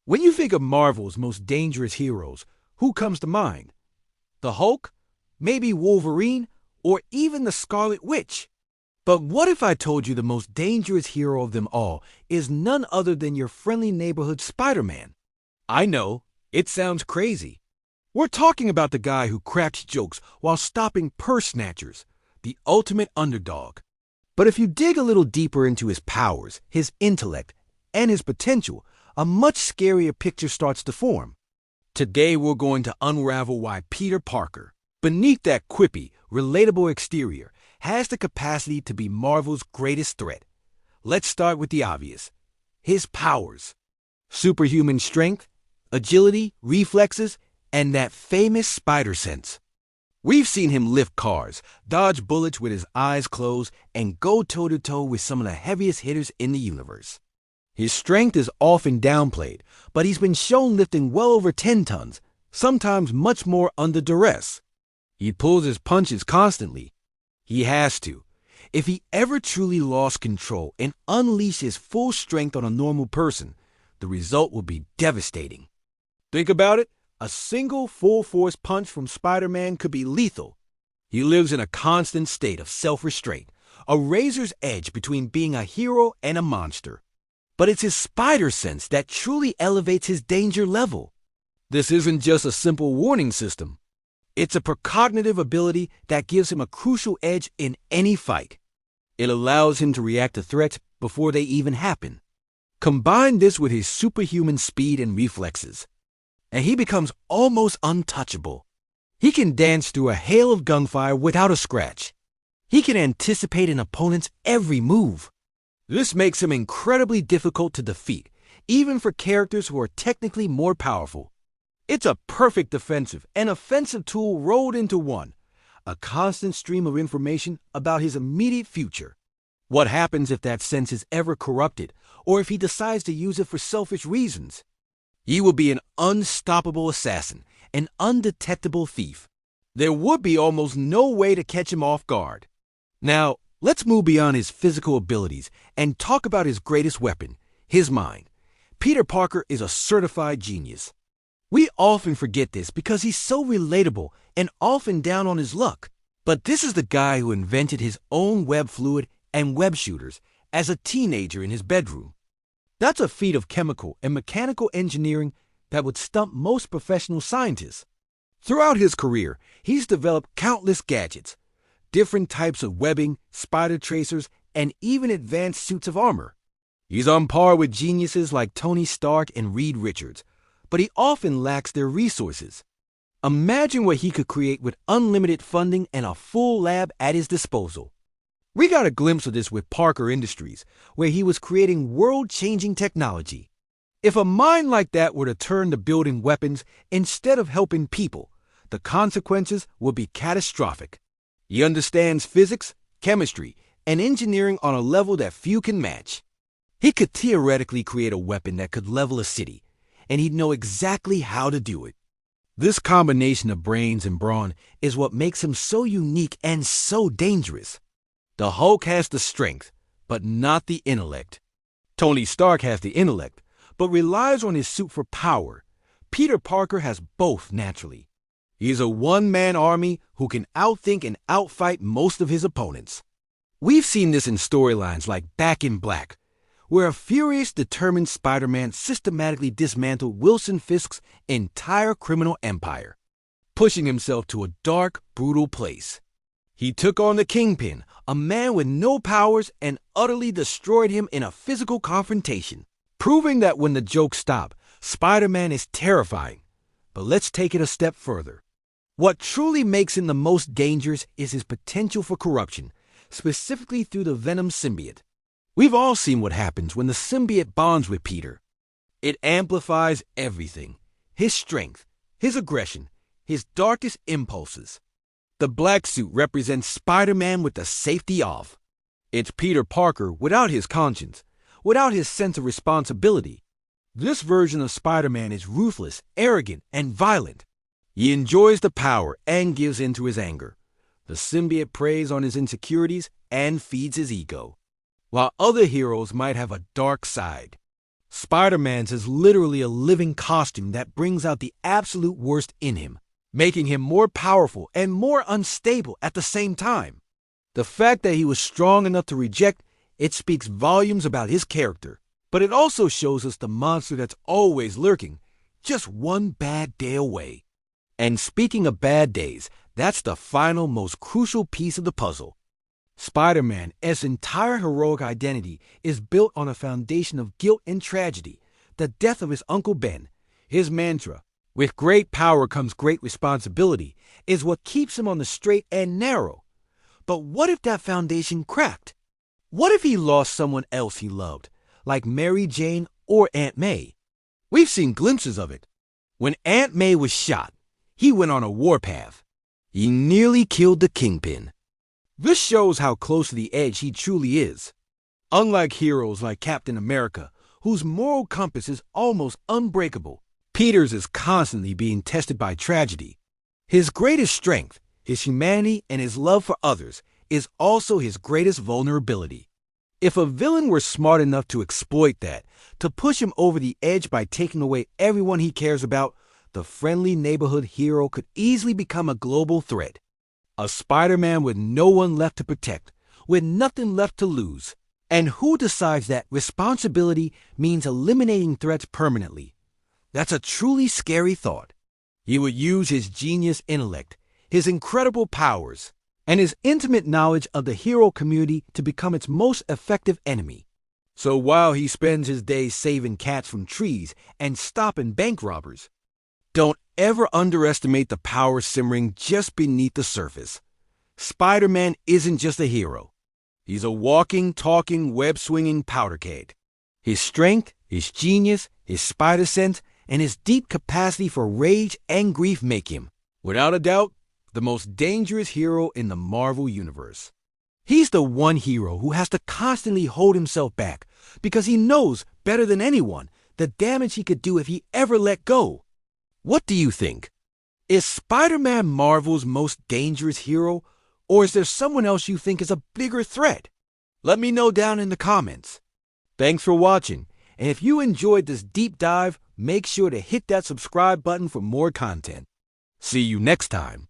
When you think of Marvel's most dangerous heroes, who comes to mind? The Hulk? Maybe Wolverine? Or even the Scarlet Witch? But what if I told you the most dangerous hero of them all is none other than your friendly neighborhood Spider-Man? I know, it sounds crazy. We're talking about the guy who cracks jokes while stopping purse snatchers, the ultimate underdog. But if you dig a little deeper into his powers, his intellect, and his potential, a much scarier picture starts to form. Today we're going to unravel why Peter Parker, beneath that quippy, relatable exterior, has the capacity to be Marvel's greatest threat. Let's start with the obvious. His powers. Superhuman strength, agility, reflexes, and that famous spider sense. We've seen him lift cars, dodge bullets with his eyes closed, and go toe-to-toe with some of the heaviest hitters in the universe. His strength is often downplayed, but he's been shown lifting well over 10 tons, sometimes much more under duress. He pulls his punches constantly. He has to. If he ever truly lost control and unleashed his full strength on a normal person, the result would be devastating. Think about it. A single full-force punch from Spider-Man could be lethal. He lives in a constant state of self-restraint, a razor's edge between being a hero and a monster. But it's his spider sense that truly elevates his danger level. This isn't just a simple warning system. It's a precognitive ability that gives him a crucial edge in any fight. It allows him to react to threats before they even happen. Combine this with his superhuman speed and reflexes, and he becomes almost untouchable. He can dance through a hail of gunfire without a scratch. He can anticipate an opponent's every move. This makes him incredibly difficult to defeat, even for characters who are technically more powerful. It's a perfect defensive and offensive tool rolled into one, a constant stream of information about his immediate future. What happens if that sense is ever corrupted, or if he decides to use it for selfish reasons? He will be an unstoppable assassin, an undetectable thief. There would be almost no way to catch him off guard. Now, let's move beyond his physical abilities and talk about his greatest weapon, his mind. Peter Parker is a certified genius. We often forget this because he's so relatable and often down on his luck. But this is the guy who invented his own web fluid and web shooters as a teenager in his bedroom. That's a feat of chemical and mechanical engineering that would stump most professional scientists. Throughout his career, he's developed countless gadgets, different types of webbing, spider tracers, and even advanced suits of armor. He's on par with geniuses like Tony Stark and Reed Richards, but he often lacks their resources. Imagine what he could create with unlimited funding and a full lab at his disposal. We got a glimpse of this with Parker Industries, where he was creating world-changing technology. If a mind like that were to turn to building weapons instead of helping people, the consequences would be catastrophic. He understands physics, chemistry, and engineering on a level that few can match. He could theoretically create a weapon that could level a city, and he'd know exactly how to do it. This combination of brains and brawn is what makes him so unique and so dangerous. The Hulk has the strength, but not the intellect. Tony Stark has the intellect, but relies on his suit for power. Peter Parker has both naturally. He's a one-man army who can outthink and outfight most of his opponents. We've seen this in storylines like Back in Black, where a furious, determined Spider-Man systematically dismantled Wilson Fisk's entire criminal empire, pushing himself to a dark, brutal place. He took on the Kingpin, a man with no powers, and utterly destroyed him in a physical confrontation, proving that when the jokes stop, Spider-Man is terrifying. But let's take it a step further. What truly makes him the most dangerous is his potential for corruption, specifically through the Venom symbiote. We've all seen what happens when the symbiote bonds with Peter. It amplifies everything: his strength, his aggression, his darkest impulses. The black suit represents Spider-Man with the safety off. It's Peter Parker without his conscience, without his sense of responsibility. This version of Spider-Man is ruthless, arrogant, and violent. He enjoys the power and gives in to his anger. The symbiote preys on his insecurities and feeds his ego, while other heroes might have a dark side. Spider-Man's is literally a living costume that brings out the absolute worst in him, making him more powerful and more unstable at the same time. The fact that he was strong enough to reject it speaks volumes about his character, but it also shows us the monster that's always lurking, just one bad day away. And speaking of bad days, that's the final, most crucial piece of the puzzle. Spider-Man's entire heroic identity is built on a foundation of guilt and tragedy, the death of his Uncle Ben. His mantra, "With great power comes great responsibility," is what keeps him on the straight and narrow. But what if that foundation cracked? What if he lost someone else he loved, like Mary Jane or Aunt May? We've seen glimpses of it. When Aunt May was shot, he went on a warpath. He nearly killed the Kingpin. This shows how close to the edge he truly is. Unlike heroes like Captain America, whose moral compass is almost unbreakable, Peter's is constantly being tested by tragedy. His greatest strength, his humanity and his love for others, is also his greatest vulnerability. If a villain were smart enough to exploit that, to push him over the edge by taking away everyone he cares about, the friendly neighborhood hero could easily become a global threat. A Spider-Man with no one left to protect, with nothing left to lose. And who decides that responsibility means eliminating threats permanently? That's a truly scary thought. He would use his genius intellect, his incredible powers, and his intimate knowledge of the hero community to become its most effective enemy. So while he spends his days saving cats from trees and stopping bank robbers, don't ever underestimate the power simmering just beneath the surface. Spider-Man isn't just a hero. He's a walking, talking, web-swinging powder keg. His strength, his genius, his spider sense, and his deep capacity for rage and grief make him, without a doubt, the most dangerous hero in the Marvel Universe. He's the one hero who has to constantly hold himself back because he knows better than anyone the damage he could do if he ever let go. What do you think? Is Spider-Man Marvel's most dangerous hero, or is there someone else you think is a bigger threat? Let me know down in the comments. Thanks for watching, and if you enjoyed this deep dive, make sure to hit that subscribe button for more content. See you next time.